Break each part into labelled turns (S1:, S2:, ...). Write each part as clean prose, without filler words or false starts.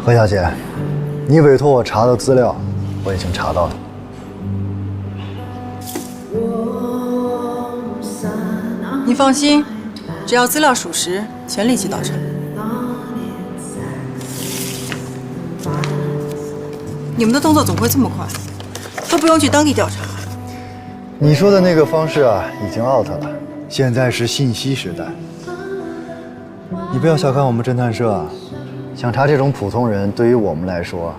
S1: 何小姐，你委托我查的资料，我已经查到了。
S2: 你放心，只要资料属实，全立即到场。你们的动作怎么会这么快？都不用去当地调查。
S1: 你说的那个方式啊，已经 out 了，现在是信息时代。你不要小看我们侦探社啊，想查这种普通人，对于我们来说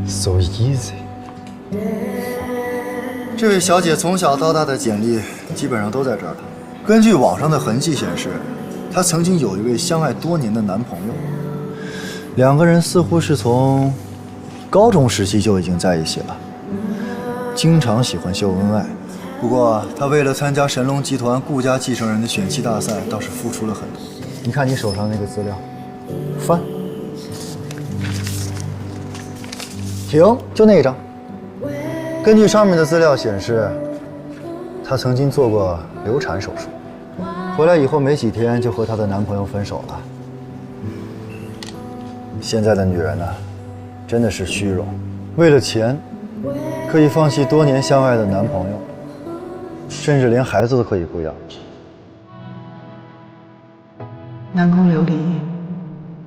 S1: ，so easy。这位小姐从小到大的简历基本上都在这儿了。根据网上的痕迹显示，她曾经有一位相爱多年的男朋友，两个人似乎是从高中时期就已经在一起了，经常喜欢秀恩爱。不过，她为了参加神龙集团顾家继承人的选妻大赛，倒是付出了很多。你看你手上那个资料，翻，停，就那一张。根据上面的资料显示，她曾经做过流产手术，回来以后没几天就和她的男朋友分手了。现在的女人呢，真的是虚荣，为了钱，可以放弃多年相爱的男朋友，甚至连孩子都可以不要。
S3: 南宫琉璃，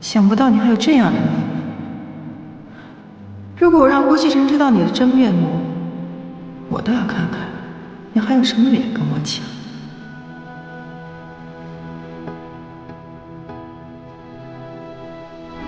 S3: 想不到你还有这样的一面。如果我让郭继承知道你的真面目，我倒要看看你还有什么脸跟我抢。